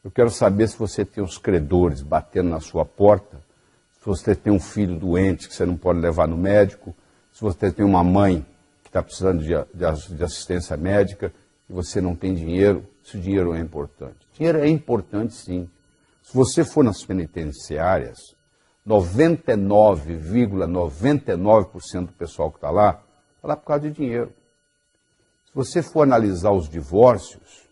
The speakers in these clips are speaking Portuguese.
Eu quero saber se você tem os credores batendo na sua porta, se você tem um filho doente que você não pode levar no médico, se você tem uma mãe que está precisando de assistência médica e você não tem dinheiro, se o dinheiro é importante. Dinheiro é importante, sim. Se você for nas penitenciárias, 99,99% do pessoal que está lá por causa de dinheiro. Se você for analisar os divórcios,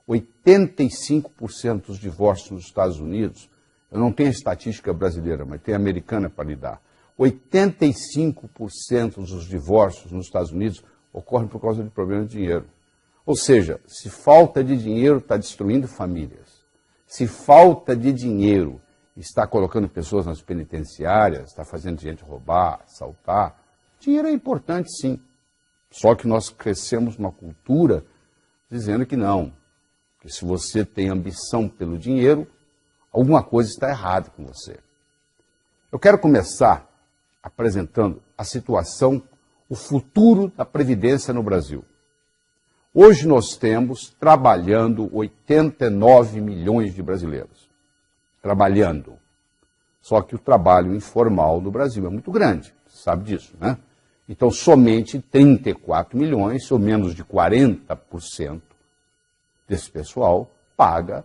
85% dos divórcios nos Estados Unidos, eu não tenho a estatística brasileira, mas tem a americana para lhe dar. 85% dos divórcios nos Estados Unidos ocorrem por causa de problema de dinheiro. Ou seja, se falta de dinheiro está destruindo famílias. Se falta de dinheiro está colocando pessoas nas penitenciárias, está fazendo gente roubar, assaltar, dinheiro é importante, sim. Só que nós crescemos numa cultura dizendo que não. Que se você tem ambição pelo dinheiro, alguma coisa está errada com você. Eu quero começar apresentando a situação, o futuro da Previdência no Brasil. Hoje nós temos trabalhando 89 milhões de brasileiros. Trabalhando. Só que o trabalho informal no Brasil é muito grande, você sabe disso, né? Então, somente 34 milhões, ou menos de 40% desse pessoal, paga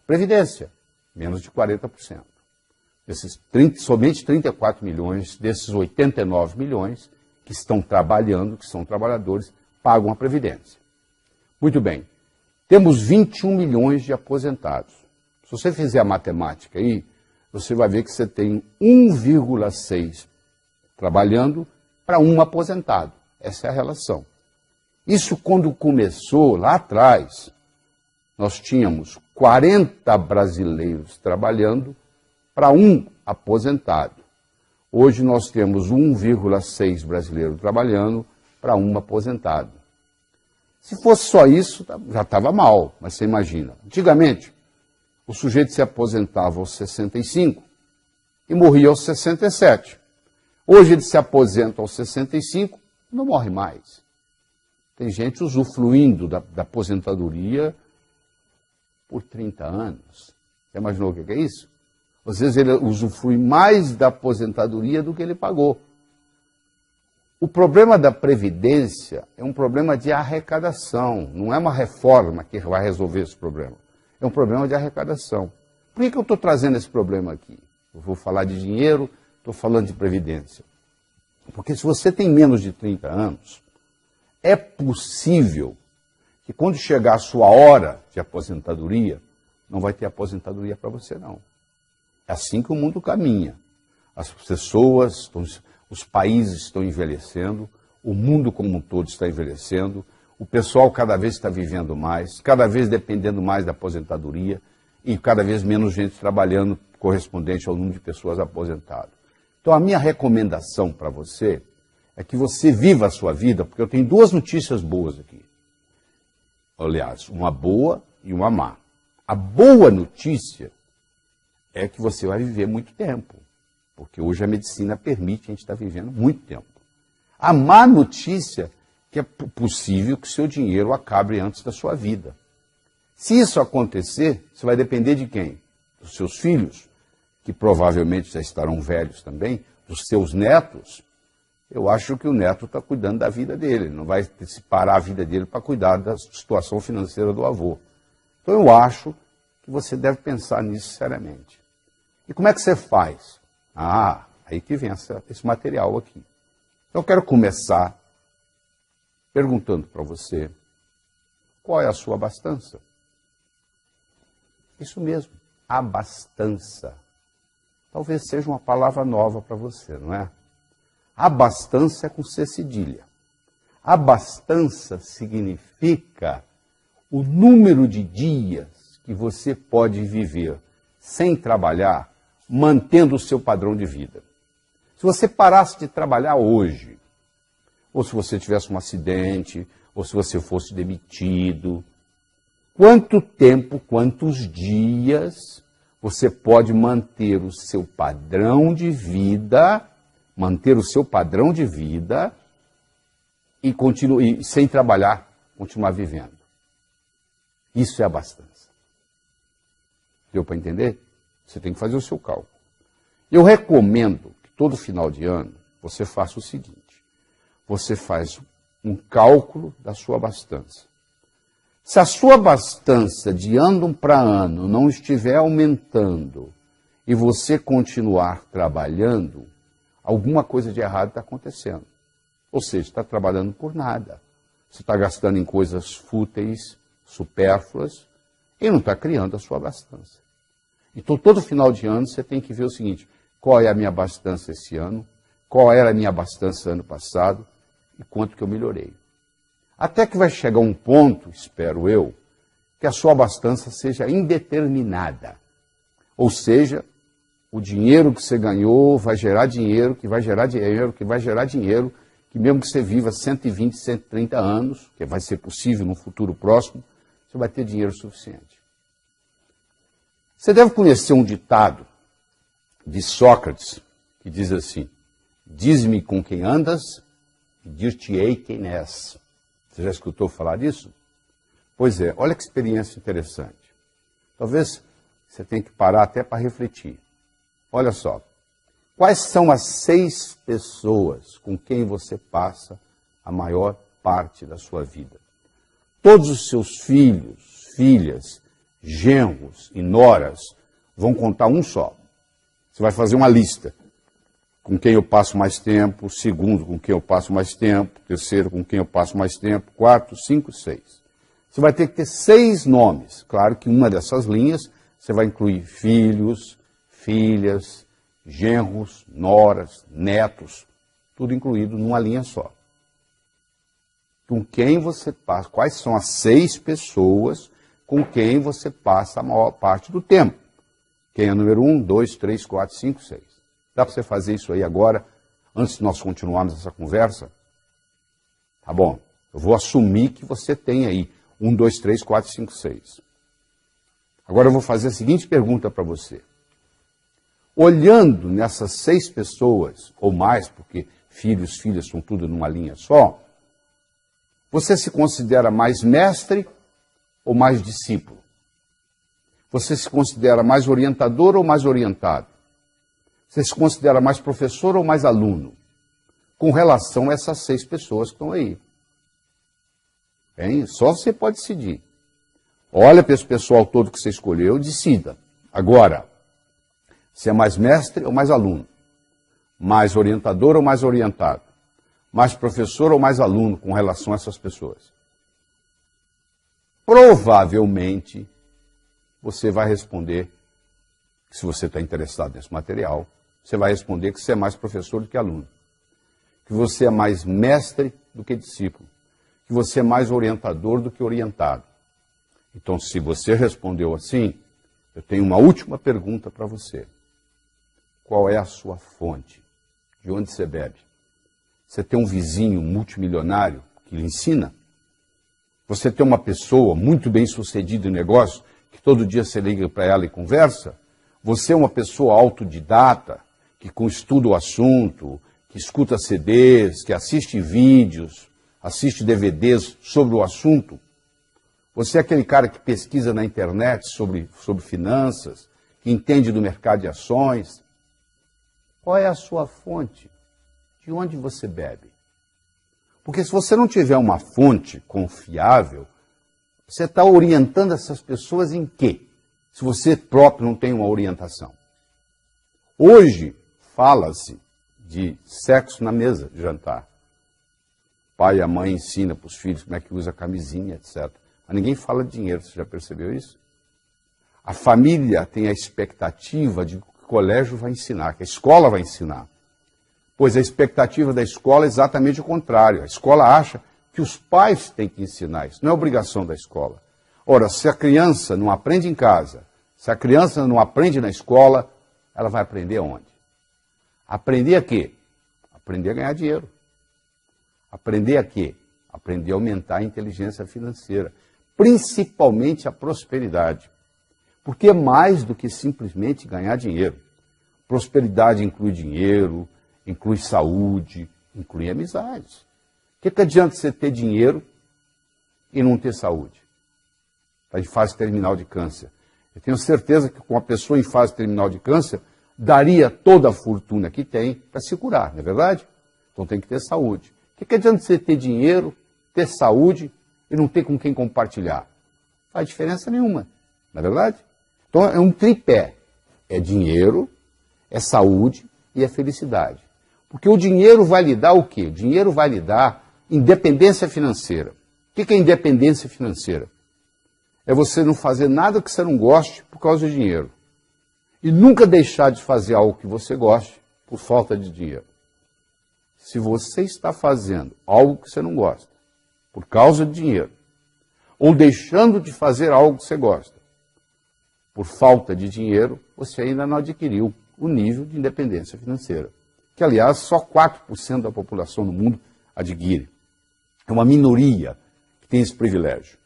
Previdência. Menos de 40%. Somente 34 milhões desses 89 milhões que estão trabalhando, que são trabalhadores, pagam a Previdência. Muito bem. Temos 21 milhões de aposentados. Se você fizer a matemática aí, você vai ver que você tem 1,6 trabalhando para um aposentado. Essa é a relação. Isso quando começou lá atrás, nós tínhamos 40 brasileiros trabalhando para um aposentado. Hoje nós temos 1,6 brasileiros trabalhando para um aposentado. Se fosse só isso, já estava mal, mas você imagina. Antigamente, o sujeito se aposentava aos 65 e morria aos 67. Hoje ele se aposenta aos 65 e não morre mais. Tem gente usufruindo da aposentadoria por 30 anos. Você imaginou o que é isso? Às vezes ele usufrui mais da aposentadoria do que ele pagou. O problema da Previdência é um problema de arrecadação, não é uma reforma que vai resolver esse problema. É um problema de arrecadação. Por que eu estou trazendo esse problema aqui? Eu vou falar de dinheiro, estou falando de Previdência. Porque se você tem menos de 30 anos, é possível que quando chegar a sua hora de aposentadoria, não vai ter aposentadoria para você, não. É assim que o mundo caminha. As pessoas, os países estão envelhecendo, o mundo como um todo está envelhecendo, o pessoal cada vez está vivendo mais, cada vez dependendo mais da aposentadoria e cada vez menos gente trabalhando correspondente ao número de pessoas aposentadas. Então a minha recomendação para você é que você viva a sua vida, porque eu tenho duas notícias boas aqui. Aliás, uma boa e uma má. A boa notícia é que você vai viver muito tempo, porque hoje a medicina permite a gente estar vivendo muito tempo. A má notícia é que é possível que o seu dinheiro acabe antes da sua vida. Se isso acontecer, você vai depender de quem? Dos seus filhos, que provavelmente já estarão velhos também, dos seus netos. Eu acho que o neto está cuidando da vida dele, não vai parar a vida dele para cuidar da situação financeira do avô. Então eu acho que você deve pensar nisso seriamente. E como é que você faz? Aí que vem esse material aqui. Então eu quero começar perguntando para você, qual é a sua abastança? Isso mesmo, abastança. Talvez seja uma palavra nova para você, não é? Abastança é com C cedilha. Abastança significa o número de dias que você pode viver sem trabalhar, mantendo o seu padrão de vida. Se você parasse de trabalhar hoje, ou se você tivesse um acidente, ou se você fosse demitido, quanto tempo, quantos dias você pode manter o seu padrão de vida, e sem trabalhar, continuar vivendo? Isso é abastança. Deu para entender? Você tem que fazer o seu cálculo. Eu recomendo que todo final de ano você faça o seguinte. Você faz um cálculo da sua abastança. Se a sua abastança de ano para ano não estiver aumentando e você continuar trabalhando, alguma coisa de errado está acontecendo. Ou seja, está trabalhando por nada. Você está gastando em coisas fúteis, supérfluas, e não está criando a sua abastança. Então, todo final de ano, você tem que ver o seguinte, qual é a minha abastança esse ano, qual era a minha abastança ano passado, e quanto que eu melhorei. Até que vai chegar um ponto, espero eu, que a sua abastança seja indeterminada. Ou seja, o dinheiro que você ganhou vai gerar dinheiro, que vai gerar dinheiro, que vai gerar dinheiro, que mesmo que você viva 120, 130 anos, que vai ser possível no futuro próximo, você vai ter dinheiro suficiente. Você deve conhecer um ditado de Sócrates, que diz assim, diz-me com quem andas e dir-te-ei quem és. Você já escutou falar disso? Pois é, olha que experiência interessante. Talvez você tenha que parar até para refletir. Olha só, quais são as 6 pessoas com quem você passa a maior parte da sua vida? Todos os seus filhos, filhas, genros e noras vão contar um só. Você vai fazer uma lista. Com quem eu passo mais tempo, segundo com quem eu passo mais tempo, terceiro com quem eu passo mais tempo, 4, 5, 6. Você vai ter que ter 6 nomes. Claro que uma dessas linhas você vai incluir filhos, filhas, genros, noras, netos, tudo incluído numa linha só. Com quem você passa, quais são as 6 pessoas com quem você passa a maior parte do tempo? Quem é o número 1, 2, 3, 4, 5, 6. Dá para você fazer isso aí agora, antes de nós continuarmos essa conversa? Tá bom, eu vou assumir que você tem aí 1, 2, 3, 4, 5, 6. Agora eu vou fazer a seguinte pergunta para você. Olhando nessas 6 pessoas, ou mais, porque filhos, filhas são tudo numa linha só, você se considera mais mestre ou mais discípulo? Você se considera mais orientador ou mais orientado? Você se considera mais professor ou mais aluno? Com relação a essas 6 pessoas que estão aí. Hein? Só você pode decidir. Olha para esse pessoal todo que você escolheu e decida. Agora, você é mais mestre ou mais aluno? Mais orientador ou mais orientado? Mais professor ou mais aluno com relação a essas pessoas? Provavelmente, você vai responder, se você está interessado nesse material, você vai responder que você é mais professor do que aluno. Que você é mais mestre do que discípulo. Que você é mais orientador do que orientado. Então, se você respondeu assim, eu tenho uma última pergunta para você. Qual é a sua fonte? De onde você bebe? Você tem um vizinho multimilionário que lhe ensina? Você tem uma pessoa muito bem sucedida em negócio, que todo dia você liga para ela e conversa? Você é uma pessoa autodidata, que estuda o assunto, que escuta CDs, que assiste vídeos, assiste DVDs sobre o assunto? Você é aquele cara que pesquisa na internet sobre finanças, que entende do mercado de ações? Qual é a sua fonte? De onde você bebe? Porque se você não tiver uma fonte confiável, você está orientando essas pessoas em quê? Se você próprio não tem uma orientação. Hoje, fala-se de sexo na mesa de jantar. O pai e a mãe ensinam para os filhos como é que usa camisinha, etc. Mas ninguém fala de dinheiro, você já percebeu isso? A família tem a expectativa de que o colégio vai ensinar, que a escola vai ensinar. Pois a expectativa da escola é exatamente o contrário. A escola acha que os pais têm que ensinar isso, não é obrigação da escola. Ora, se a criança não aprende em casa, se a criança não aprende na escola, ela vai aprender onde? Aprender a quê? Aprender a ganhar dinheiro. Aprender a quê? Aprender a aumentar a inteligência financeira, principalmente a prosperidade. Porque é mais do que simplesmente ganhar dinheiro. Prosperidade inclui dinheiro, inclui saúde, inclui amizades. O que adianta você ter dinheiro e não ter saúde? Está em fase terminal de câncer. Eu tenho certeza que com a pessoa em fase terminal de câncer, daria toda a fortuna que tem para se curar, não é verdade? Então tem que ter saúde. O que adianta você ter dinheiro, ter saúde e não ter com quem compartilhar? Não faz diferença nenhuma, não é verdade? Então é um tripé. É dinheiro, é saúde e é felicidade. Porque o dinheiro vai lhe dar o quê? O dinheiro vai lhe dar independência financeira. O que é independência financeira? É você não fazer nada que você não goste por causa do dinheiro. E nunca deixar de fazer algo que você goste por falta de dinheiro. Se você está fazendo algo que você não gosta por causa de dinheiro, ou deixando de fazer algo que você gosta por falta de dinheiro, você ainda não adquiriu o nível de independência financeira. Que, aliás, só 4% da população no mundo adquire. É uma minoria que tem esse privilégio.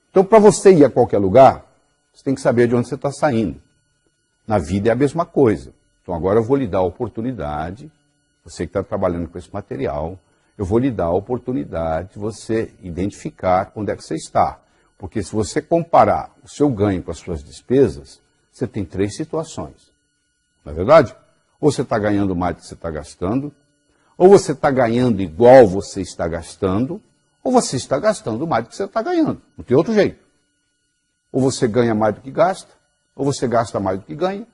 Então, para você ir a qualquer lugar, você tem que saber de onde você está saindo. Na vida é a mesma coisa. Então, agora eu vou lhe dar a oportunidade, você que está trabalhando com esse material, eu vou lhe dar a oportunidade de você identificar onde é que você está. Porque se você comparar o seu ganho com as suas despesas, você tem 3 situações. Não é verdade? Ou você está ganhando mais do que você está gastando, ou você está ganhando igual você está gastando, ou você está gastando mais do que você está ganhando. Não tem outro jeito. Ou você ganha mais do que gasta, ou você gasta mais do que ganha,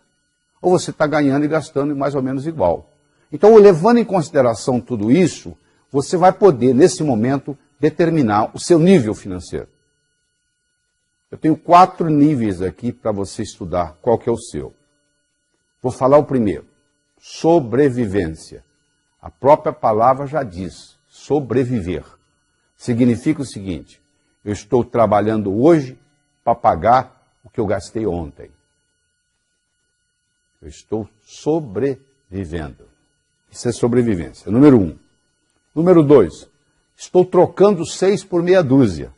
ou você está ganhando e gastando mais ou menos igual. Então, levando em consideração tudo isso, você vai poder, nesse momento, determinar o seu nível financeiro. Eu tenho 4 níveis aqui para você estudar qual que é o seu. Vou falar o primeiro. Sobrevivência. A própria palavra já diz, sobreviver. Significa o seguinte, eu estou trabalhando hoje para pagar o que eu gastei ontem. Eu estou sobrevivendo. Isso é sobrevivência. Número 1. Número 2. Estou trocando 6 por meia dúzia.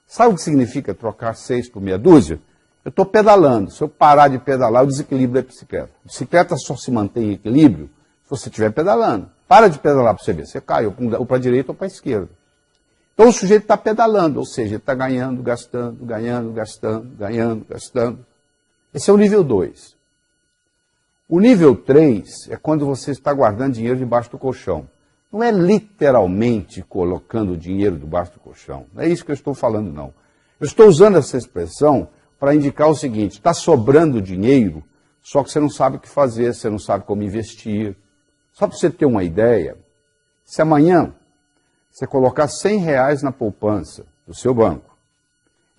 Sabe o que significa trocar 6 por meia dúzia? Eu estou pedalando. Se eu parar de pedalar, eu desequilibro da bicicleta. A bicicleta só se mantém em equilíbrio se você estiver pedalando. Para de pedalar para você ver. Você cai ou para a direita ou para a esquerda. Então o sujeito está pedalando, ou seja, ele está ganhando, gastando, ganhando, gastando, ganhando, gastando. Esse é o nível 2. O nível 3 é quando você está guardando dinheiro debaixo do colchão. Não é literalmente colocando dinheiro debaixo do colchão. Não é isso que eu estou falando, não. Eu estou usando essa expressão para indicar o seguinte, está sobrando dinheiro, só que você não sabe o que fazer, você não sabe como investir. Só para você ter uma ideia, se amanhã você colocar R$100 na poupança do seu banco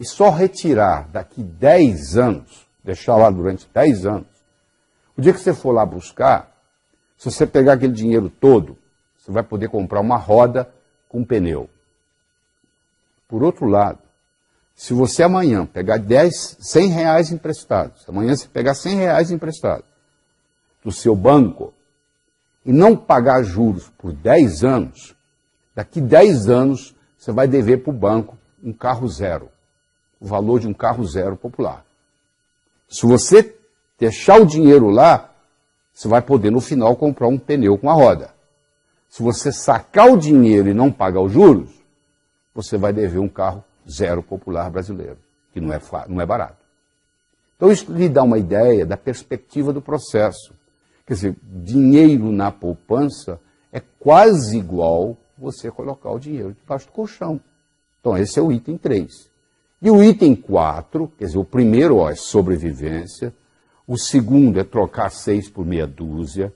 e só retirar daqui 10 anos, deixar lá durante 10 anos, o dia que você for lá buscar, se você pegar aquele dinheiro todo, você vai poder comprar uma roda com pneu. Por outro lado, se você amanhã pegar R$100 emprestados, amanhã você pegar R$100 emprestados do seu banco e não pagar juros por 10 anos, daqui 10 anos você vai dever para o banco um carro zero, o valor de um carro zero popular. Se você deixar o dinheiro lá, você vai poder no final comprar um pneu com a roda. Se você sacar o dinheiro e não pagar os juros, você vai dever um carro zero popular brasileiro, que não é barato. Então isso lhe dá uma ideia da perspectiva do processo. Quer dizer, dinheiro na poupança é quase igual você colocar o dinheiro debaixo do colchão. Então esse é o item 3. E o item 4, quer dizer, o primeiro é sobrevivência, o segundo é trocar 6 por meia dúzia,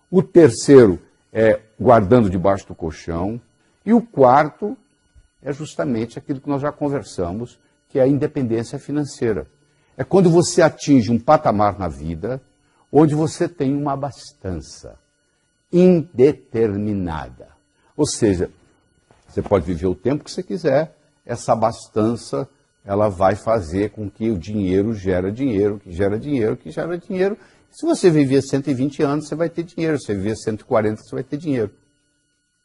o terceiro é guardando debaixo do colchão, e o quarto é justamente aquilo que nós já conversamos, que é a independência financeira. É quando você atinge um patamar na vida onde você tem uma abastança indeterminada. Ou seja, você pode viver o tempo que você quiser, essa abastança ela vai fazer com que o dinheiro gera dinheiro, que gera dinheiro, que gera dinheiro. Se você viver 120 anos, você vai ter dinheiro. Se você viver 140, você vai ter dinheiro.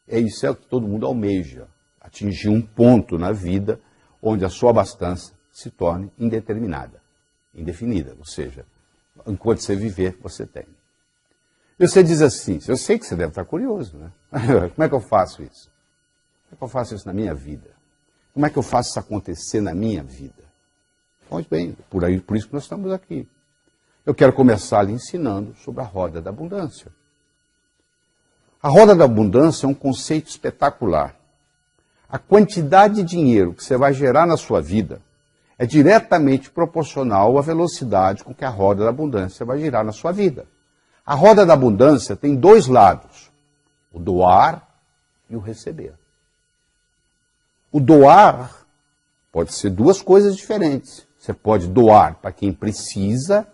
É isso que todo mundo almeja. Atingir um ponto na vida onde a sua abastança se torne indeterminada, indefinida. Ou seja, enquanto você viver, você tem. E você diz assim, eu sei que você deve estar curioso, né? Como é que eu faço isso? Como é que eu faço isso na minha vida? Como é que eu faço isso acontecer na minha vida? Pois bem, por isso que nós estamos aqui. Eu quero começar lhe ensinando sobre a roda da abundância. A roda da abundância é um conceito espetacular. A quantidade de dinheiro que você vai gerar na sua vida é diretamente proporcional à velocidade com que a roda da abundância vai girar na sua vida. A roda da abundância tem dois lados, o doar e o receber. O doar pode ser duas coisas diferentes. Você pode doar para quem precisa,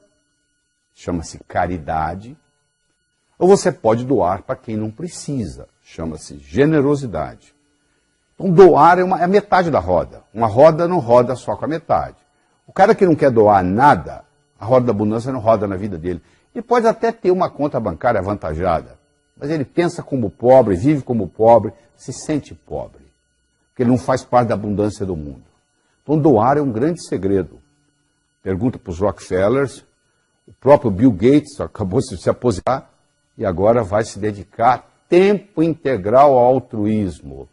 chama-se caridade, ou você pode doar para quem não precisa, chama-se generosidade. Então, doar é a metade da roda. Uma roda não roda só com a metade. O cara que não quer doar nada, a roda da abundância não roda na vida dele. Ele pode até ter uma conta bancária avantajada, mas ele pensa como pobre, vive como pobre, se sente pobre, porque ele não faz parte da abundância do mundo. Então, doar é um grande segredo. Pergunta para os Rockefellers, o próprio Bill Gates acabou de se aposentar e agora vai se dedicar tempo integral ao altruísmo,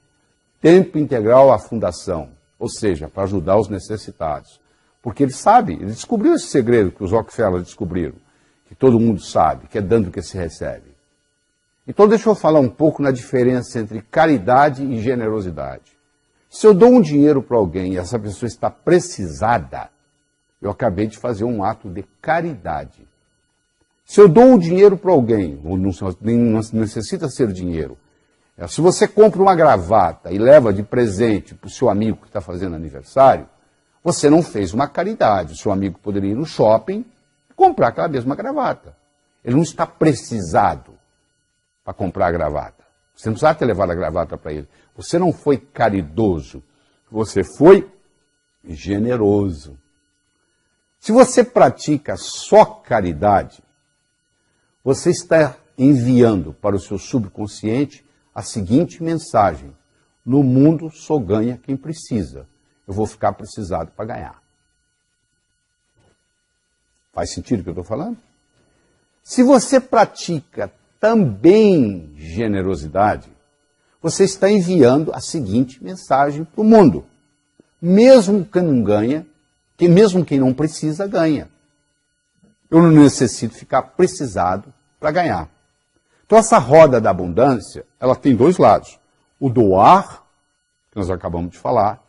tempo integral à fundação, ou seja, para ajudar os necessitados. Porque ele sabe, ele descobriu esse segredo que os Rockefellers descobriram, que todo mundo sabe, que é dando que se recebe. Então deixa eu falar um pouco na diferença entre caridade e generosidade. Se eu dou um dinheiro para alguém e essa pessoa está precisada, eu acabei de fazer um ato de caridade. Se eu dou um dinheiro para alguém, não necessita ser dinheiro, se você compra uma gravata e leva de presente para o seu amigo que está fazendo aniversário, você não fez uma caridade. O seu amigo poderia ir no shopping e comprar aquela mesma gravata. Ele não está precisado para comprar a gravata. Você não precisava ter levado a gravata para ele. Você não foi caridoso. Você foi generoso. Se você pratica só caridade, você está enviando para o seu subconsciente a seguinte mensagem: no mundo só ganha quem precisa. Eu vou ficar precisado para ganhar. Faz sentido o que eu estou falando? Se você pratica também generosidade, você está enviando a seguinte mensagem para o mundo: mesmo quem não ganha, que mesmo quem não precisa, ganha. Eu não necessito ficar precisado para ganhar. Então essa roda da abundância, ela tem dois lados. O doar, que nós acabamos de falar,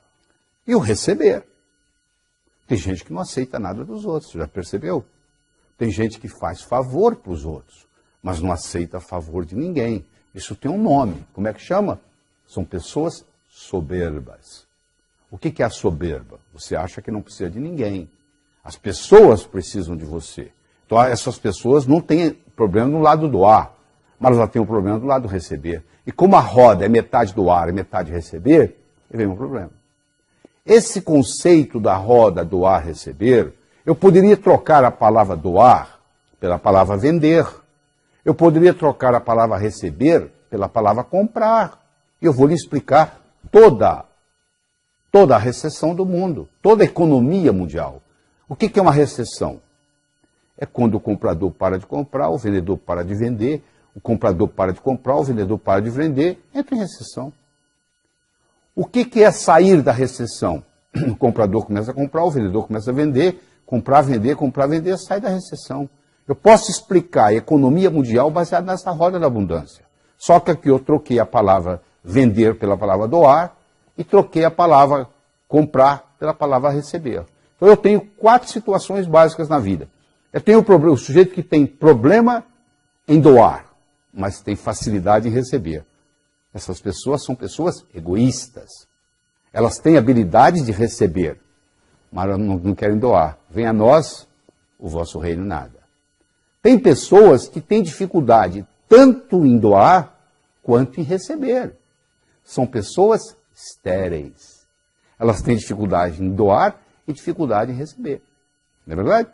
e o receber. Tem gente que não aceita nada dos outros, já percebeu? Tem gente que faz favor para os outros, mas não aceita favor de ninguém. Isso tem um nome. Como é que chama? São pessoas soberbas. O que é a soberba? Você acha que não precisa de ninguém. As pessoas precisam de você. Então essas pessoas não têm problema no lado do doar, mas elas têm um problema do lado do receber. E como a roda é metade doar e metade receber, vem um problema. Esse conceito da roda doar-receber, eu poderia trocar a palavra doar pela palavra vender. Eu poderia trocar a palavra receber pela palavra comprar. E eu vou lhe explicar toda a recessão do mundo, toda a economia mundial. O que é uma recessão? É quando o comprador para de comprar, o vendedor para de vender, o comprador para de comprar, o vendedor para de vender, entra em recessão. O que é sair da recessão? O comprador começa a comprar, o vendedor começa a vender, comprar, vender, sai da recessão. Eu posso explicar a economia mundial baseada nessa roda da abundância. Só que aqui eu troquei a palavra vender pela palavra doar e troquei a palavra comprar pela palavra receber. Então eu tenho 4 situações básicas na vida. Eu tenho o sujeito que tem problema em doar, mas tem facilidade em receber. Essas pessoas são pessoas egoístas. Elas têm habilidade de receber, mas não querem doar. Venha a nós o vosso reino nada. Tem pessoas que têm dificuldade tanto em doar quanto em receber. São pessoas estéreis. Elas têm dificuldade em doar e dificuldade em receber. Não é verdade?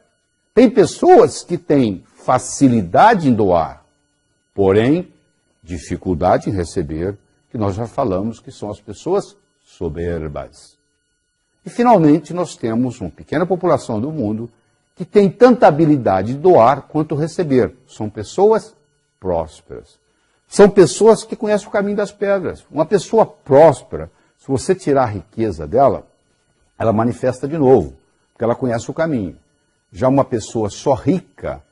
Tem pessoas que têm facilidade em doar, porém dificuldade em receber, que nós já falamos que são as pessoas soberbas. E finalmente nós temos uma pequena população do mundo que tem tanta habilidade de doar quanto receber. São pessoas prósperas. São pessoas que conhecem o caminho das pedras. Uma pessoa próspera, se você tirar a riqueza dela, ela manifesta de novo. porque ela conhece o caminho. Já uma pessoa só rica,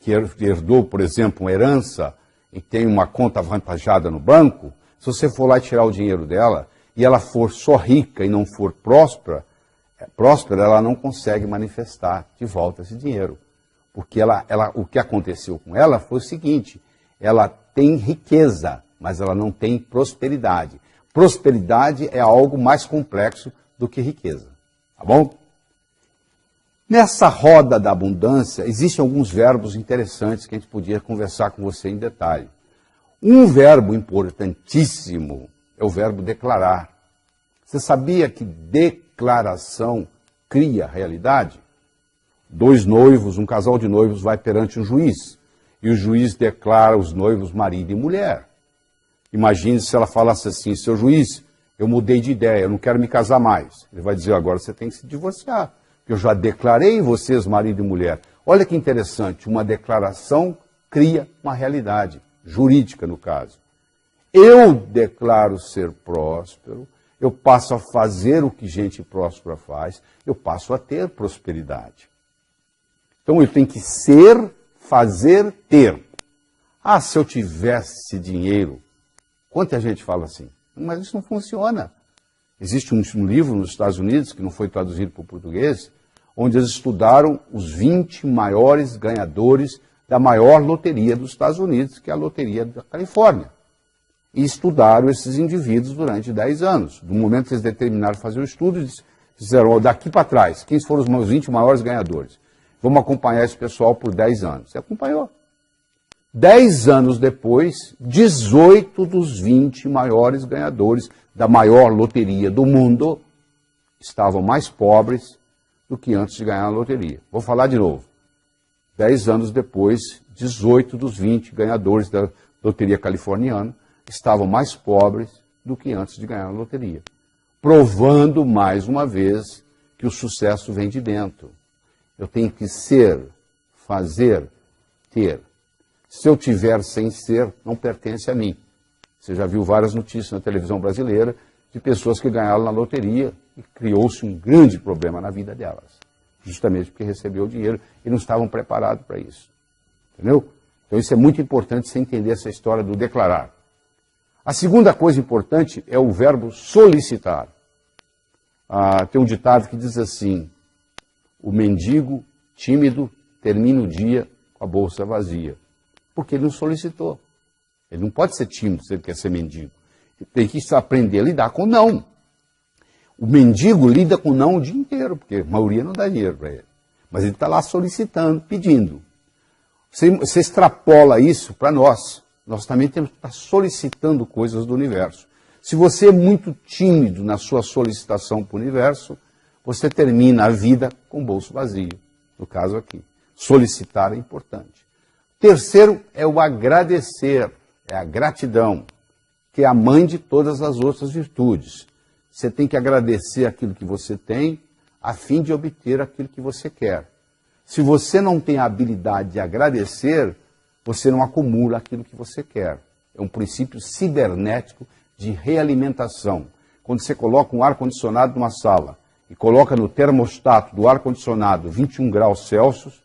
que herdou, por exemplo, uma herança e tem uma conta avantajada no banco, se você for lá tirar o dinheiro dela e ela for só rica e não for próspera, ela não consegue manifestar de volta esse dinheiro. Porque o que aconteceu com ela foi o seguinte, ela tem riqueza, mas ela não tem prosperidade. Prosperidade é algo mais complexo do que riqueza, tá bom? Nessa roda da abundância, existem alguns verbos interessantes que a gente podia conversar com você em detalhe. Um verbo importantíssimo é o verbo declarar. Você sabia que declaração cria realidade? Dois noivos, um casal de noivos vai perante um juiz, e o juiz declara os noivos marido e mulher. Imagine se ela falasse assim, seu juiz, eu mudei de ideia, eu não quero me casar mais. Ele vai dizer, agora você tem que se divorciar, porque eu já declarei vocês marido e mulher. Olha que interessante, uma declaração cria uma realidade, jurídica no caso. Eu declaro ser próspero, eu passo a fazer o que gente próspera faz, eu passo a ter prosperidade. Então eu tenho que ser, fazer, ter. Ah, se eu tivesse dinheiro, quanta gente fala assim, mas isso não funciona. Existe um livro nos Estados Unidos, que não foi traduzido para o português, onde eles estudaram os 20 maiores ganhadores da maior loteria dos Estados Unidos, que é a loteria da Califórnia. E estudaram esses indivíduos durante 10 anos. Do momento que eles determinaram fazer o estudo, eles fizeram daqui para trás, quem foram os 20 maiores ganhadores. Vamos acompanhar esse pessoal por 10 anos. Você acompanhou. 10 anos depois, 18 dos 20 maiores ganhadores da maior loteria do mundo estavam mais pobres do que antes de ganhar a loteria. Vou falar de novo. 10 anos depois, 18 dos 20 ganhadores da loteria californiana estavam mais pobres do que antes de ganhar a loteria. Provando, mais uma vez, que o sucesso vem de dentro. Eu tenho que ser, fazer, ter. Se eu tiver sem ser, não pertence a mim. Você já viu várias notícias na televisão brasileira de pessoas que ganharam na loteria e criou-se um grande problema na vida delas. Justamente porque recebeu o dinheiro e não estavam preparados para isso. Entendeu? Então isso é muito importante você entender essa história do declarar. A segunda coisa importante é o verbo solicitar. Tem um ditado que diz assim, o mendigo tímido termina o dia com a bolsa vazia. Porque ele não solicitou. Ele não pode ser tímido se ele quer ser mendigo. Ele tem que aprender a lidar com não. O mendigo lida com não o dia inteiro, porque a maioria não dá dinheiro para ele. Mas ele está lá solicitando, pedindo. Você extrapola isso para nós. Nós também temos que estar solicitando coisas do universo. Se você é muito tímido na sua solicitação para o universo, você termina a vida com o bolso vazio. No caso aqui. Solicitar é importante. Terceiro é o agradecer, é a gratidão, que é a mãe de todas as outras virtudes. Você tem que agradecer aquilo que você tem, a fim de obter aquilo que você quer. Se você não tem a habilidade de agradecer, você não acumula aquilo que você quer. É um princípio cibernético de realimentação. Quando você coloca um ar-condicionado numa sala e coloca no termostato do ar-condicionado 21 graus Celsius,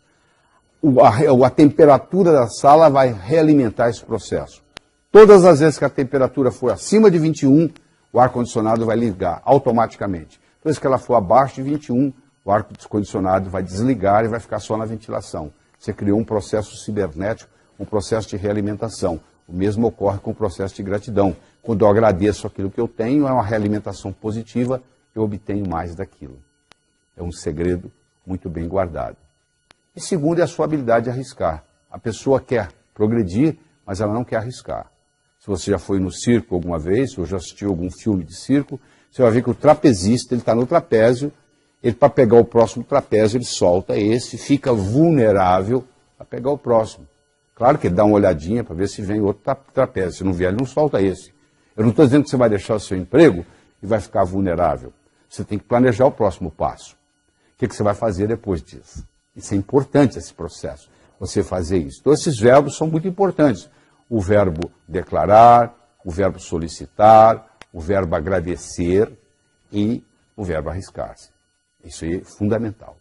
a temperatura da sala vai realimentar esse processo. Todas as vezes que a temperatura for acima de 21, o ar-condicionado vai ligar automaticamente. Todas as vezes que ela for abaixo de 21, o ar-condicionado vai desligar e vai ficar só na ventilação. Você criou um processo cibernético, um processo de realimentação. O mesmo ocorre com o processo de gratidão. Quando eu agradeço aquilo que eu tenho, é uma realimentação positiva, eu obtenho mais daquilo. É um segredo muito bem guardado. E segundo é a sua habilidade de arriscar. A pessoa quer progredir, mas ela não quer arriscar. Se você já foi no circo alguma vez, ou já assistiu algum filme de circo, você vai ver que o trapezista, ele está no trapézio, ele para pegar o próximo trapézio, ele solta esse, fica vulnerável a pegar o próximo. Claro que ele dá uma olhadinha para ver se vem outro trapézio. Se não vier, ele não solta esse. Eu não estou dizendo que você vai deixar o seu emprego e vai ficar vulnerável. Você tem que planejar o próximo passo. O que você vai fazer depois disso? Isso é importante, esse processo, você fazer isso. Então, esses verbos são muito importantes. O verbo declarar, o verbo solicitar, o verbo agradecer e o verbo arriscar-se. Isso é fundamental.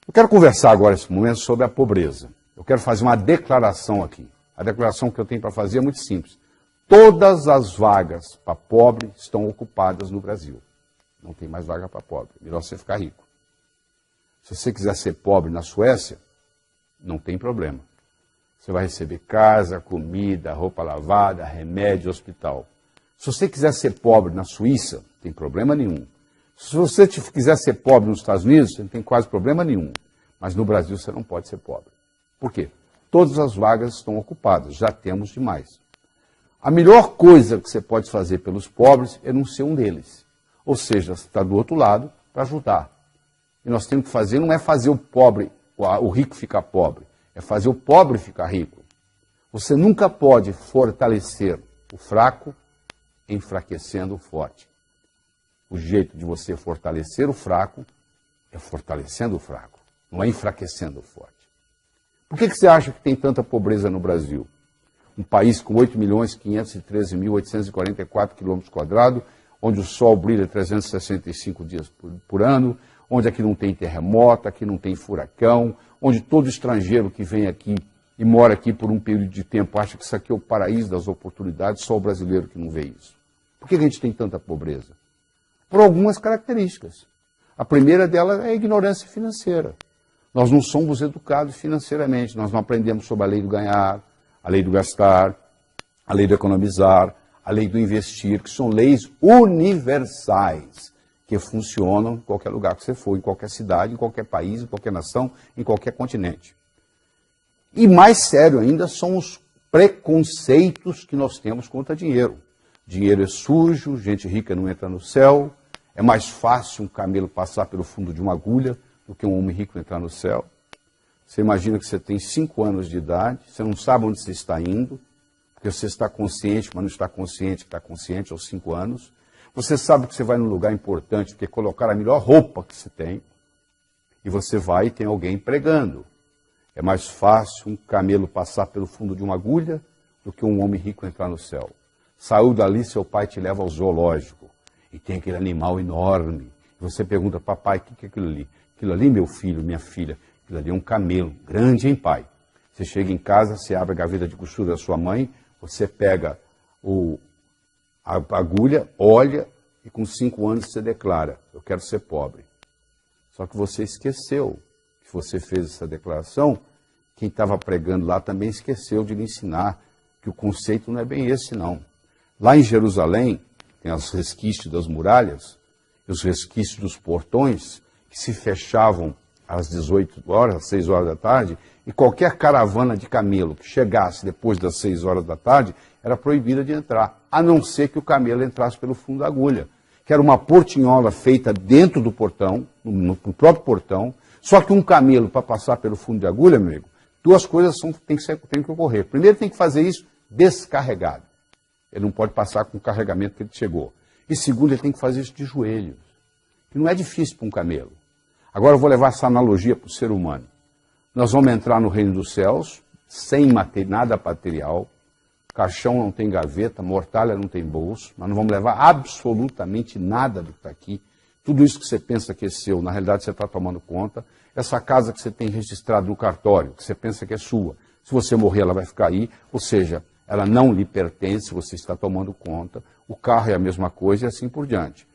Eu quero conversar agora, nesse momento, sobre a pobreza. Eu quero fazer uma declaração aqui. A declaração que eu tenho para fazer é muito simples. Todas as vagas para pobre estão ocupadas no Brasil. Não tem mais vaga para pobre. Melhor você ficar rico. Se você quiser ser pobre na Suécia, não tem problema. Você vai receber casa, comida, roupa lavada, remédio, hospital. Se você quiser ser pobre na Suíça, não tem problema nenhum. Se você quiser ser pobre nos Estados Unidos, você não tem quase problema nenhum. Mas no Brasil você não pode ser pobre. Por quê? Todas as vagas estão ocupadas, já temos demais. A melhor coisa que você pode fazer pelos pobres é não ser um deles. Ou seja, você está do outro lado para ajudar. E nós temos que fazer, não é fazer o pobre, o rico ficar pobre, é fazer o pobre ficar rico. Você nunca pode fortalecer o fraco enfraquecendo o forte. O jeito de você fortalecer o fraco é fortalecendo o fraco, não é enfraquecendo o forte. Por que você acha que tem tanta pobreza no Brasil? Um país com 8.513.844 km², onde o sol brilha 365 dias por ano, onde aqui não tem terremoto, aqui não tem furacão, onde todo estrangeiro que vem aqui e mora aqui por um período de tempo acha que isso aqui é o paraíso das oportunidades, só o brasileiro que não vê isso. Por que a gente tem tanta pobreza? Por algumas características. A primeira delas é a ignorância financeira. Nós não somos educados financeiramente, nós não aprendemos sobre a lei do ganhar, a lei do gastar, a lei do economizar, a lei do investir, que são leis universais, que funcionam em qualquer lugar que você for, em qualquer cidade, em qualquer país, em qualquer nação, em qualquer continente. E mais sério ainda são os preconceitos que nós temos contra dinheiro. Dinheiro é sujo, gente rica não entra no céu, é mais fácil um camelo passar pelo fundo de uma agulha do que um homem rico entrar no céu. Você imagina que você tem 5 anos de idade, você não sabe onde você está indo, porque você está consciente, mas não está consciente que está consciente aos 5 anos. Você sabe que você vai num lugar importante, porque colocar a melhor roupa que você tem, e você vai e tem alguém pregando. É mais fácil um camelo passar pelo fundo de uma agulha do que um homem rico entrar no céu. Saiu dali, seu pai te leva ao zoológico, e tem aquele animal enorme. E você pergunta, papai, o que é aquilo ali? Aquilo ali, meu filho, minha filha, aquilo ali é um camelo, grande, hein, pai? Você chega em casa, você abre a gaveta de costura da sua mãe, você pega a agulha, olha, e com 5 anos você declara, eu quero ser pobre. Só que você esqueceu que você fez essa declaração, quem estava pregando lá também esqueceu de lhe ensinar que o conceito não é bem esse, não. Lá em Jerusalém, tem os resquícios das muralhas, e os resquícios dos portões, que se fechavam às 18 horas, às 6 horas da tarde, e qualquer caravana de camelo que chegasse depois das 6 horas da tarde, era proibida de entrar, a não ser que o camelo entrasse pelo fundo da agulha, que era uma portinhola feita dentro do portão, no próprio portão, só que um camelo, para passar pelo fundo de agulha, meu amigo, 2 coisas tem que ocorrer. Primeiro, tem que fazer isso descarregado. Ele não pode passar com o carregamento que ele chegou. E segundo, ele tem que fazer isso de joelhos, que não é difícil para um camelo. Agora eu vou levar essa analogia para o ser humano. Nós vamos entrar no reino dos céus, sem nada material, caixão não tem gaveta, mortalha não tem bolso, mas não vamos levar absolutamente nada do que está aqui. Tudo isso que você pensa que é seu, na realidade você está tomando conta. Essa casa que você tem registrado no cartório, que você pensa que é sua, se você morrer ela vai ficar aí, ou seja, ela não lhe pertence, você está tomando conta. O carro é a mesma coisa e assim por diante.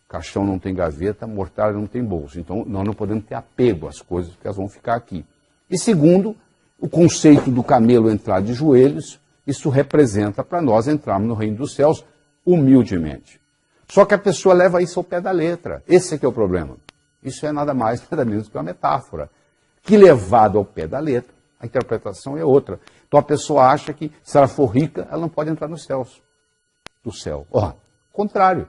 Caixão não tem gaveta, mortalha não tem bolso. Então, nós não podemos ter apego às coisas, porque elas vão ficar aqui. E segundo, o conceito do camelo entrar de joelhos, isso representa para nós entrarmos no reino dos céus humildemente. Só que a pessoa leva isso ao pé da letra. Esse é que é o problema. Isso é nada mais, nada menos que uma metáfora. Que levado ao pé da letra, a interpretação é outra. Então a pessoa acha que se ela for rica, ela não pode entrar nos céus. Do céu. Contrário.